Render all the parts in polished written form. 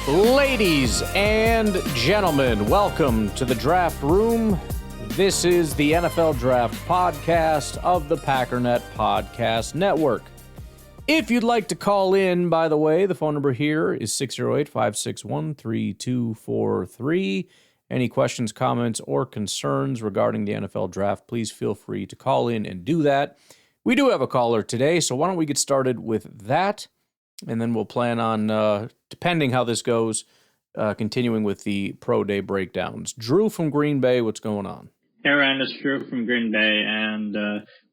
Ladies and gentlemen, welcome to the Draft Room. This is the NFL Draft Podcast of the Packernet Podcast Network. If you'd like to call in, by the way, the phone number here is 608-561-3243. Any questions, comments, or concerns regarding the NFL Draft, please feel free to call in and do that. We do have a caller today, so why don't we get started with that, and then we'll plan on, depending how this goes, continuing with the Pro Day breakdowns. Drew from Green Bay, what's going on? Hey, Ryan, it's Drew from Green Bay, and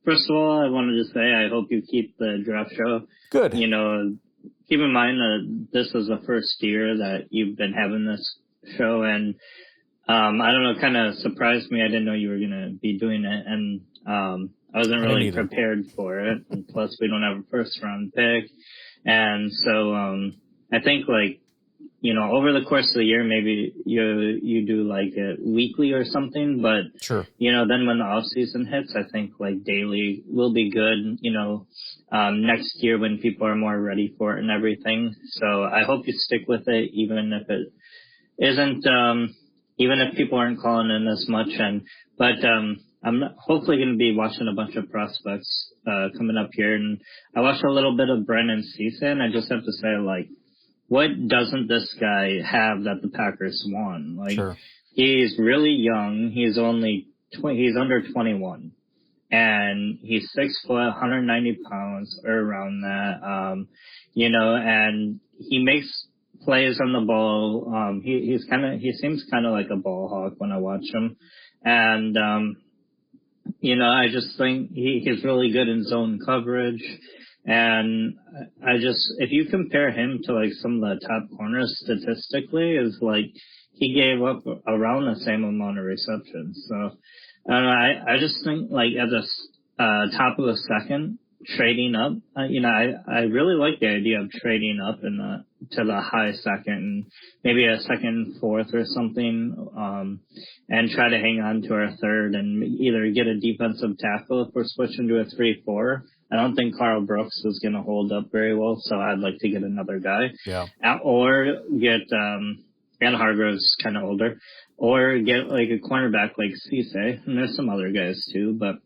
first of all, I wanted to say I hope you keep the draft show. Good. You know, keep in mind that this is the first year that you've been having this show, and I don't know, kind of surprised me. I didn't know you were going to be doing it, and I wasn't really prepared for it, and plus we don't have a first-round pick, and so I think, like, you know, over the course of the year, maybe you do like it weekly or something, but, sure, you know, then when the off season hits, I think like daily will be good, you know, next year when people are more ready for it and everything. So I hope you stick with it, even if it isn't, even if people aren't calling in as much. But I'm hopefully going to be watching a bunch of prospects, coming up here. And I watched a little bit of Brennan Cisse, and I just have to say, like, what doesn't this guy have that the Packers won? Like, sure. He's really young. He's only he's under 21, and he's 6 foot, 190 pounds or around that. You know, and he makes plays on the ball. He seems kind of like a ball hawk when I watch him, and you know, I just think he's really good in zone coverage. And if you compare him to like some of the top corners statistically, is like he gave up around the same amount of receptions. So I just think, like, at the top of the second, trading up, you know, I really like the idea of trading up to the high second, and maybe a second, fourth or something, and try to hang on to our third and either get a defensive tackle if we're switching to a 3-4. I don't think Carl Brooks is going to hold up very well, so I'd like to get another guy. Yeah. Or get, and Hargrove's kind of older, or get like a cornerback like Cisse, and there's some other guys too, but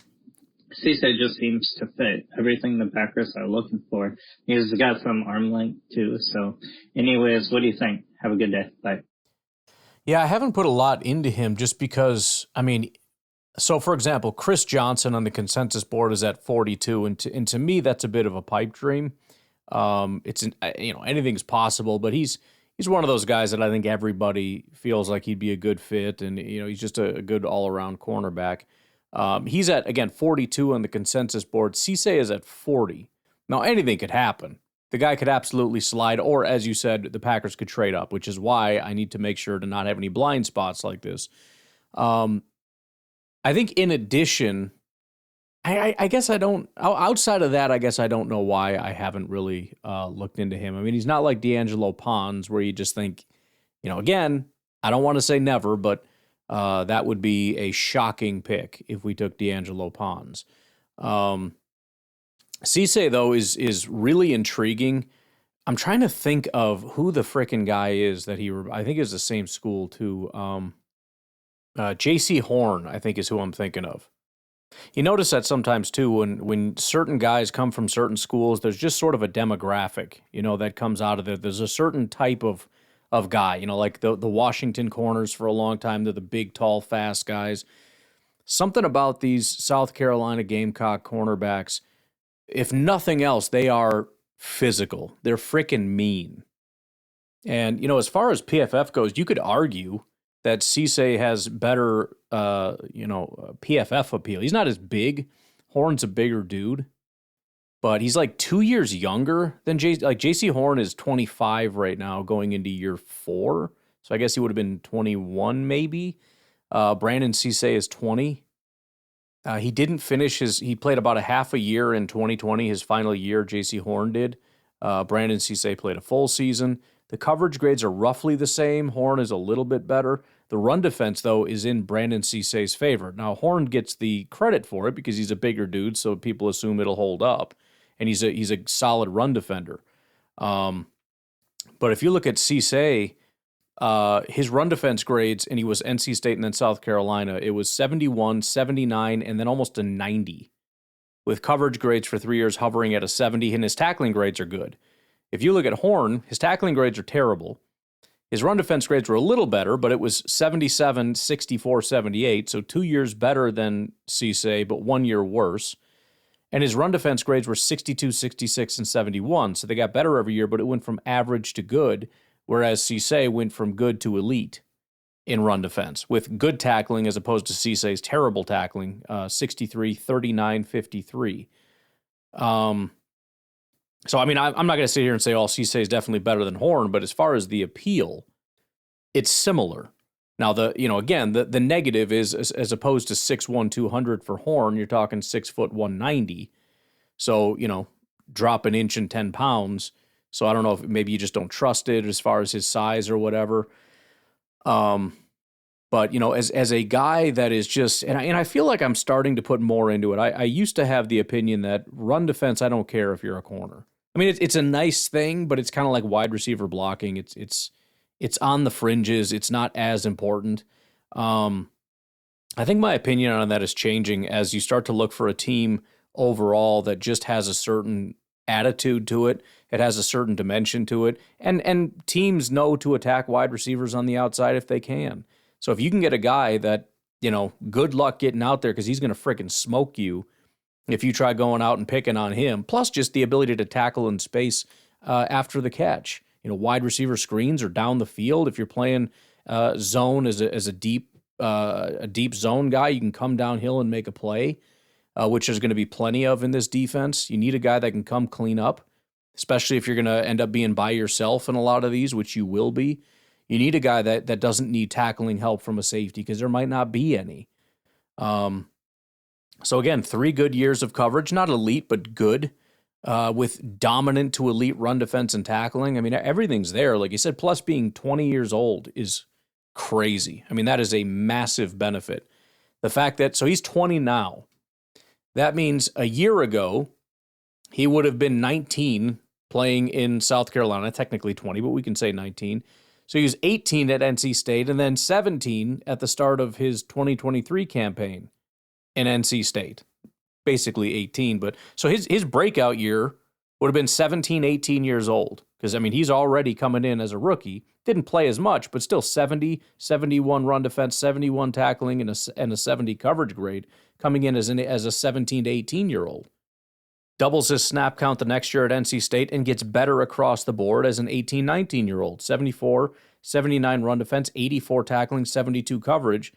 Cisse just seems to fit everything the Packers are looking for. He's got some arm length too. So anyways, what do you think? Have a good day. Bye. Yeah, I haven't put a lot into him just because, I mean, so for example, Chris Johnson on the consensus board is at 42, and to me that's a bit of a pipe dream. You know, anything's possible, but he's one of those guys that I think everybody feels like he'd be a good fit, and you know, he's just a good all-around cornerback. He's at, again, 42 on the consensus board. Cisse is at 40. Now, anything could happen. The guy could absolutely slide, or, as you said, the Packers could trade up, which is why I need to make sure to not have any blind spots like this. I think in addition, I guess I don't, outside of that, I guess I don't know why I haven't really looked into him. I mean, he's not like D'Angelo Pons, where you just think, you know, again, I don't want to say never, but that would be a shocking pick if we took D'Angelo Pons. Cisse, though, is really intriguing. I'm trying to think of who the frickin' guy is that I think is the same school, too. J.C. Horn, I think, is who I'm thinking of. You notice that sometimes, too, when certain guys come from certain schools, there's just sort of a demographic, you know, that comes out of it. There's a certain type of guy, you know, like the Washington corners for a long time. They're the big, tall, fast guys. Something about these South Carolina Gamecock cornerbacks, if nothing else, they are physical. They're freaking mean. And, you know, as far as PFF goes, you could argue that Cisse has better, PFF appeal. He's not as big. Horn's a bigger dude. But he's like 2 years younger than J.C. Horn is 25 right now, going into year 4. So I guess he would have been 21 maybe. Brandon Cisse is 20. He didn't finish he played about a half a year in 2020, his final year, J.C. Horn did. Brandon Cisse played a full season. The coverage grades are roughly the same. Horn is a little bit better. The run defense, though, is in Brandon Cisse's favor. Now, Horn gets the credit for it because he's a bigger dude, so people assume it'll hold up. And he's a solid run defender. But if you look at Cisse, his run defense grades, and he was NC State and then South Carolina, it was 71, 79, and then almost a 90, with coverage grades for 3 years hovering at a 70, and his tackling grades are good. If you look at Horn, his tackling grades are terrible. His run defense grades were a little better, but it was 77, 64, 78, so 2 years better than Cisse, but 1 year worse. And his run defense grades were 62, 66, and 71, so they got better every year, but it went from average to good, whereas Cisse went from good to elite in run defense, with good tackling as opposed to Cisse's terrible tackling, 63, 39, 53. So, I mean, I'm not going to sit here and say, oh, Cisse is definitely better than Horn, but as far as the appeal, it's similar. Now, the negative is, as opposed to 6'1", 200 for Horn, you're talking 6 foot 190. So, drop an inch and 10 pounds. So I don't know if maybe you just don't trust it as far as his size or whatever. But, as a guy that is just, and I feel like I'm starting to put more into it. I used to have the opinion that run defense, I don't care if you're a corner. I mean, it's a nice thing, but it's kind of like wide receiver blocking. It's on the fringes. It's not as important. I think my opinion on that is changing as you start to look for a team overall that just has a certain attitude to it. It has a certain dimension to it. And teams know to attack wide receivers on the outside if they can. So if you can get a guy that, good luck getting out there because he's going to freaking smoke you if you try going out and picking on him, plus just the ability to tackle in space after the catch. Wide receiver screens or down the field. If you're playing zone as a deep zone guy, you can come downhill and make a play, which there's going to be plenty of in this defense. You need a guy that can come clean up, especially if you're going to end up being by yourself in a lot of these, which you will be. You need a guy that doesn't need tackling help from a safety because there might not be any. So again, 3 good years of coverage, not elite, but good, with dominant to elite run defense and tackling. I mean, everything's there. Like you said, plus being 20 years old is crazy. I mean, that is a massive benefit. The fact that, so he's 20 now. That means a year ago, he would have been 19 playing in South Carolina, technically 20, but we can say 19. So he was 18 at NC State and then 17 at the start of his 2023 campaign in NC State. Basically 18, but so his breakout year would have been 17, 18 years old. Because, I mean, he's already coming in as a rookie. Didn't play as much, but still 70, 71 run defense, 71 tackling, and a 70 coverage grade coming in as a 17 to 18-year-old. Doubles his snap count the next year at NC State and gets better across the board as an 18, 19-year-old. 74, 79 run defense, 84 tackling, 72 coverage.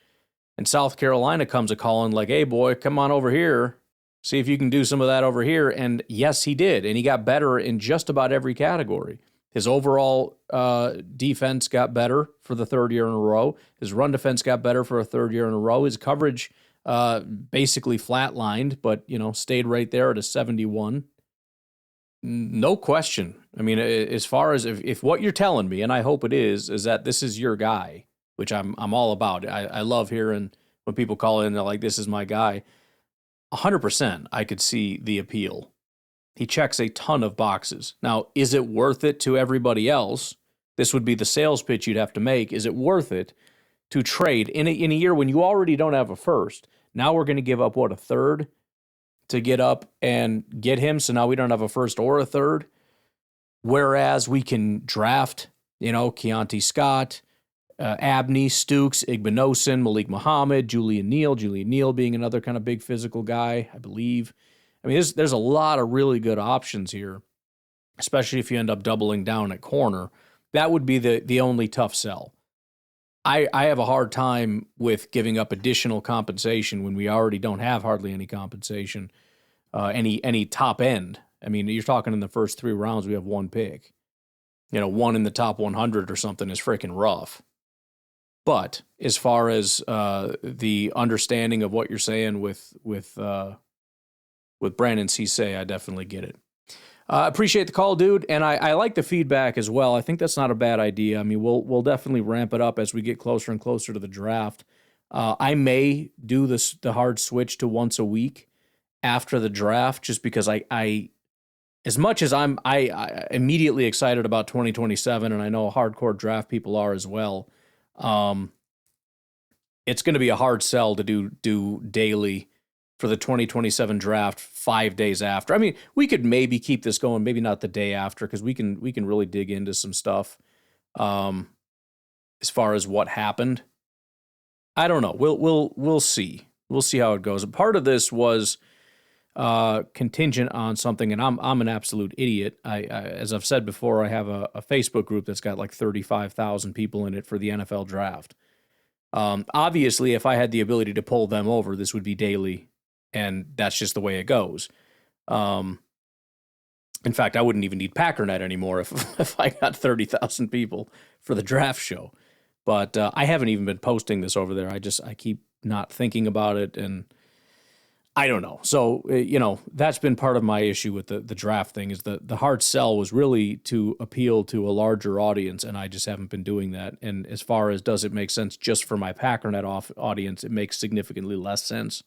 And South Carolina comes a-calling like, hey, boy, come on over here. See if you can do some of that over here. And yes, he did. And he got better in just about every category. His overall defense got better for the 3rd year in a row. His run defense got better for a 3rd year in a row. His coverage basically flatlined, but, stayed right there at a 71. No question. I mean, as far as if what you're telling me, and I hope it is that this is your guy, which I'm all about. I love hearing when people call in, they're like, this is my guy. 100% I could see the appeal. He checks a ton of boxes. Now, is it worth it to everybody else? This would be the sales pitch you'd have to make. Is it worth it to trade in a year when you already don't have a first? Now we're going to give up, a third to get up and get him, so now we don't have a first or a third. Whereas we can draft, Keontae Scott, Abney, Stukes, Igbinosun, Malik Muhammad, Julian Neal being another kind of big physical guy, I believe. I mean, there's a lot of really good options here, especially if you end up doubling down at corner. That would be the only tough sell. I have a hard time with giving up additional compensation when we already don't have hardly any compensation, any top end. I mean, you're talking in the first 3 rounds, we have 1 pick. One in the top 100 or something is freaking rough. But as far as the understanding of what you're saying with Brandon Cisse, I definitely get it. Appreciate the call, dude, and I like the feedback as well. I think that's not a bad idea. I mean, we'll definitely ramp it up as we get closer and closer to the draft. I may do the hard switch to once a week after the draft, just because I as much as I immediately excited about 2027, and I know hardcore draft people are as well, it's going to be a hard sell to do daily for the 2027 draft 5 days after. I mean, we could maybe keep this going, maybe not the day after, because we can really dig into some stuff as far as what happened. I don't know. We'll see. We'll see how it goes. Part of this was contingent on something, and I'm an absolute idiot. I as I've said before, I have a Facebook group that's got like 35,000 people in it for the NFL draft. Obviously, if I had the ability to pull them over, this would be daily, and that's just the way it goes. In fact, I wouldn't even need Packernet anymore if I got 30,000 people for the draft show. But I haven't even been posting this over there. I keep not thinking about it, and I don't know. So, that's been part of my issue with the draft thing, is the hard sell was really to appeal to a larger audience, and I just haven't been doing that. And as far as does it make sense just for my Packernet audience, it makes significantly less sense.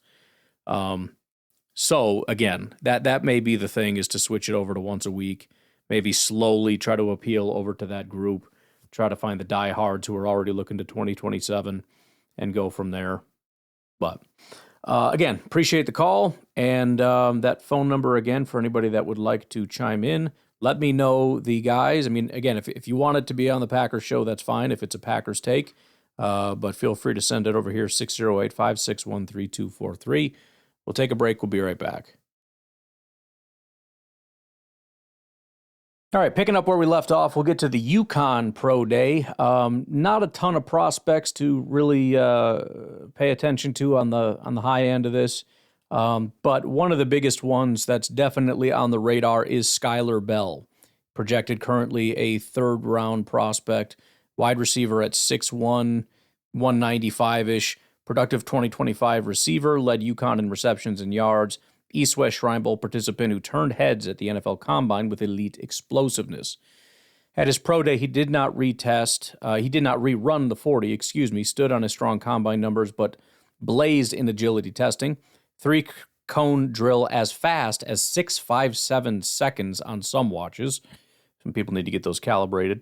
So again, that may be the thing, is to switch it over to once a week, maybe slowly try to appeal over to that group, try to find the diehards who are already looking to 2027 and go from there. But again, appreciate the call, and that phone number again for anybody that would like to chime in. Let me know the guys. I mean, again, if you want it to be on the Packers show, that's fine if it's a Packers take, but feel free to send it over here, 608-561-3243. We'll take a break. We'll be right back. All right, picking up where we left off, we'll get to the Yukon Pro Day. Not a ton of prospects to really pay attention to on the high end of this, but one of the biggest ones that's definitely on the radar is Skylar Bell, projected currently a third-round prospect, wide receiver at 6'1", 195-ish, productive 2025 receiver, led UConn in receptions and yards, East-West Shrine Bowl participant who turned heads at the NFL Combine with elite explosiveness. At his pro day, he did not rerun the 40, stood on his strong Combine numbers, but blazed in agility testing. 3-cone drill as fast as 6.57 seconds on some watches. Some people need to get those calibrated.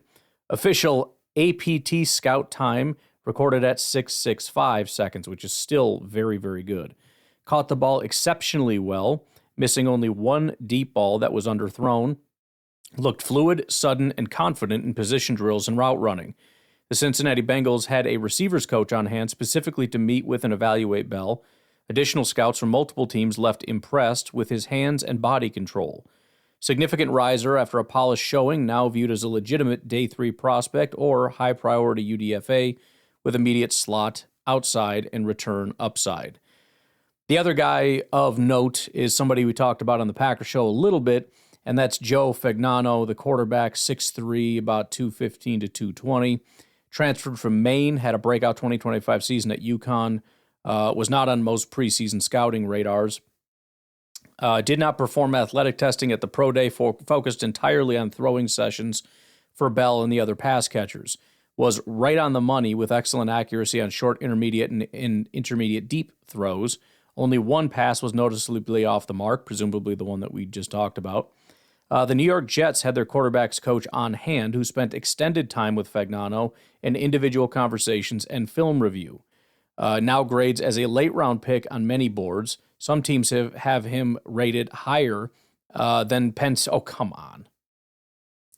Official APT scout time recorded at 6.65 seconds, which is still very, very good. Caught the ball exceptionally well, missing only one deep ball that was underthrown. Looked fluid, sudden, and confident in position drills and route running. The Cincinnati Bengals had a receivers coach on hand specifically to meet with and evaluate Bell. Additional scouts from multiple teams left impressed with his hands and body control. Significant riser after a polished showing, now viewed as a legitimate Day 3 prospect or high-priority UDFA with immediate slot outside and return upside. The other guy of note is somebody we talked about on the Packer show a little bit, and that's Joe Fagnano, the quarterback, 6'3", about 215 to 220. Transferred from Maine, had a breakout 2025 season at UConn, was not on most preseason scouting radars. Did not perform athletic testing at the pro day, focused entirely on throwing sessions for Bell and the other pass catchers. Was right on the money with excellent accuracy on short, intermediate, and intermediate deep throws. Only one pass was noticeably off the mark, presumably the one that we just talked about. The New York Jets had their quarterbacks coach on hand, who spent extended time with Fagnano in individual conversations and film review. Now grades as a late-round pick on many boards. Some teams have him rated higher than Penn State. Oh, come on.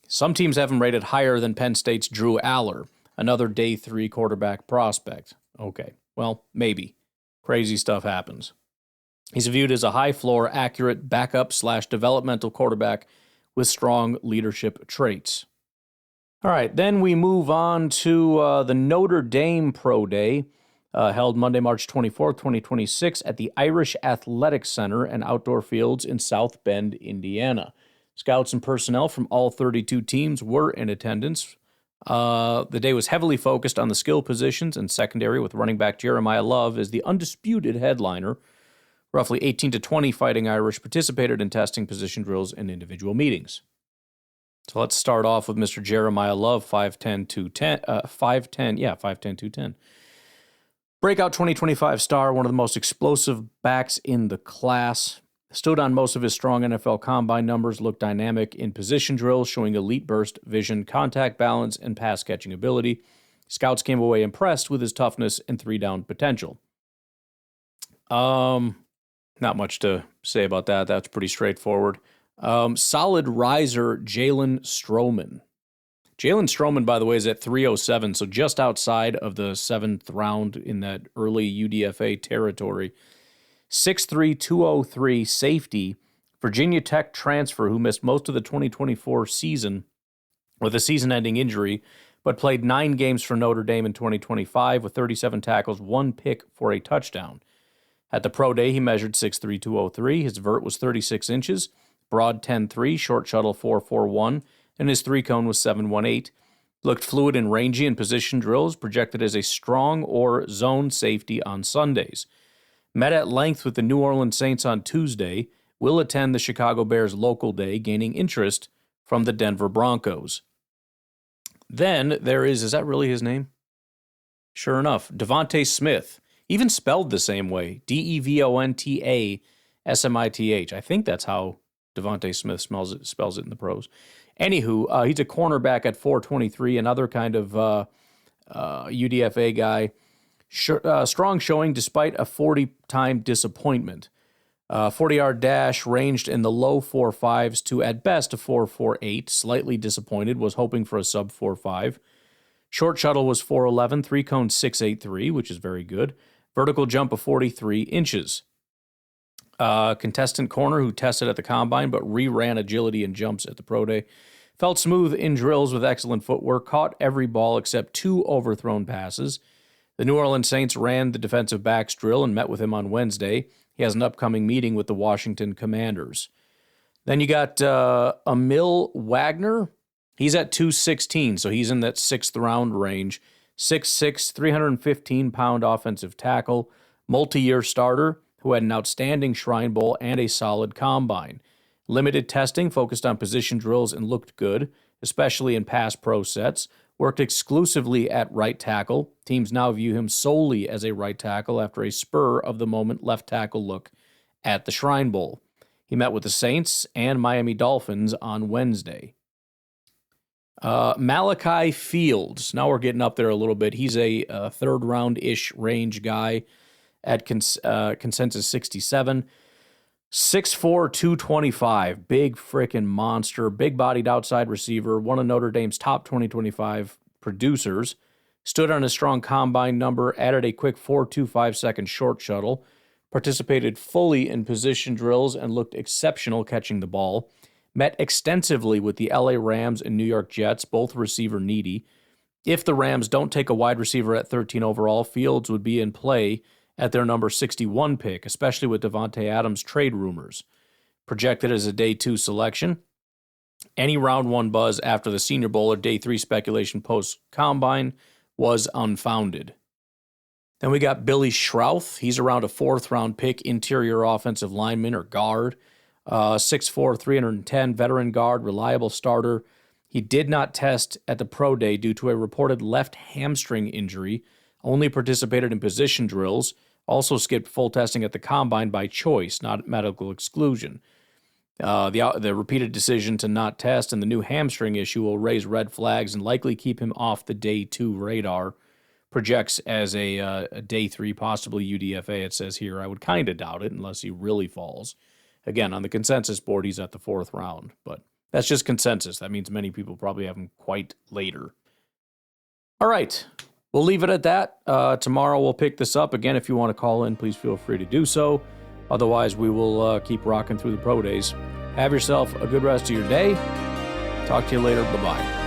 Some teams have him rated higher than Penn State's Drew Aller, another Day 3 quarterback prospect. Okay, well, maybe. Crazy stuff happens. He's viewed as a high-floor, accurate backup/developmental quarterback with strong leadership traits. All right, then we move on to the Notre Dame Pro Day, held Monday, March 24th, 2026, at the Irish Athletic Center and Outdoor Fields in South Bend, Indiana. Scouts and personnel from all 32 teams were in attendance. The day was heavily focused on the skill positions and secondary, with running back Jeremiah Love as the undisputed headliner. Roughly 18 to 20 Fighting Irish participated in testing, position drills, and individual meetings. So let's start off with Mr. Jeremiah Love, 5'10", 210. Breakout 2025 star, one of the most explosive backs in the class. Stood on most of his strong NFL combine numbers, looked dynamic in position drills, showing elite burst, vision, contact balance, and pass-catching ability. Scouts came away impressed with his toughness and three-down potential. Not much to say about that. That's pretty straightforward. Solid riser, Jalen Stroman. Jalen Stroman, by the way, is at 307, so just outside of the 7th round in that early UDFA territory. 6'3", 203, safety, Virginia Tech transfer who missed most of the 2024 season with a season-ending injury, but played 9 games for Notre Dame in 2025 with 37 tackles, 1 pick for a touchdown. At the pro day, he measured 6'3", 203. His vert was 36 inches, broad 10'3", short shuttle 4'4'1", and his three-cone was 7'18". Looked fluid and rangy in position drills, projected as a strong or zone safety on Sundays. Met at length with the New Orleans Saints on Tuesday, will attend the Chicago Bears local day, gaining interest from the Denver Broncos. Then there is that really his name? Sure enough, Devontae Smith, even spelled the same way, Devontasmith. I think that's how Devontae Smith spells it in the pros. Anywho, he's a cornerback at 423, another kind of UDFA guy. Strong showing despite a 40-time disappointment. 40-yard dash ranged in the low 4.5s to at best a 4.48. Slightly disappointed, was hoping for a sub 4.5. Short shuttle was 4.11, three-cone 6.83, which is very good. Vertical jump of 43 inches. Contestant corner who tested at the combine but re-ran agility and jumps at the pro day. Felt smooth in drills with excellent footwork, caught every ball except 2 overthrown passes. The New Orleans Saints ran the defensive backs drill and met with him on Wednesday. He has an upcoming meeting with the Washington Commanders. Then you got Emil Wagner. He's at 216, so he's in that 6th round range. 6'6", 315-pound offensive tackle, multi-year starter who had an outstanding Shrine Bowl and a solid combine. Limited testing, focused on position drills and looked good, especially in pass pro sets. Worked exclusively at right tackle. Teams now view him solely as a right tackle after a spur-of-the-moment left tackle look at the Shrine Bowl. He met with the Saints and Miami Dolphins on Wednesday. Malachi Fields. Now we're getting up there a little bit. He's a third-round-ish range guy at consensus 67. 6'4", 225, big frickin' monster, big-bodied outside receiver, one of Notre Dame's top 2025 producers, stood on a strong combine number, added a quick 4.25-second short shuttle, participated fully in position drills and looked exceptional catching the ball, met extensively with the LA Rams and New York Jets, both receiver needy. If the Rams don't take a wide receiver at 13 overall, Fields would be in play at their number 61 pick, especially with Devontae Adams trade rumors. Projected as a day 2 selection. Any round 1 buzz after the Senior Bowl or day 3 speculation post-combine was unfounded. Then we got Billy Schrouth. He's around a 4th round pick, interior offensive lineman or guard. 6'4", 310, veteran guard, reliable starter. He did not test at the pro day due to a reported left hamstring injury. Only participated in position drills, also skipped full testing at the combine by choice, not medical exclusion. The repeated decision to not test and the new hamstring issue will raise red flags and likely keep him off the day 2 radar. Projects as a day 3, possibly UDFA, it says here. I would kind of doubt it unless he really falls. Again, on the consensus board, he's at the 4th round, but that's just consensus. That means many people probably have him quite later. All right. We'll leave it at that. Tomorrow we'll pick this up. Again, if you want to call in, please feel free to do so. Otherwise, we will keep rocking through the pro days. Have yourself a good rest of your day. Talk to you later. Bye-bye.